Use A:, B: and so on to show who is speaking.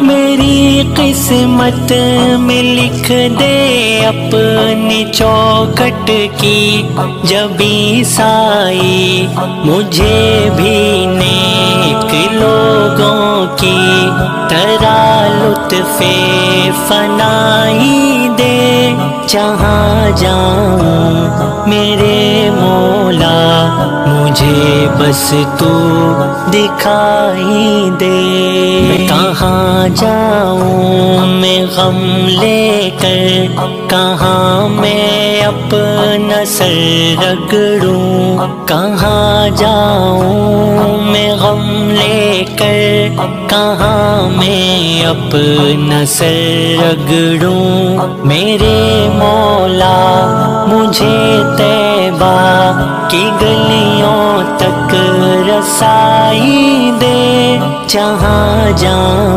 A: میری قسمت میں لکھ دے اپنی چوکھٹ کی جب سائی، مجھے بھی نیک لوگوں کی طرح لطف فنائی دے، جہاں جاؤں میرے مولا مجھے بس تو دکھائی دے۔ کہاں جاؤں میں غم لے کر، کہاں میں اپنا سر رگڑوں، کہاں جاؤں میں غم لے کر، کہاں میں اپنا سر رگڑوں، میرے مولا مجھے طیبہ کی گلیوں تک رسائی دے، جہاں جاؤں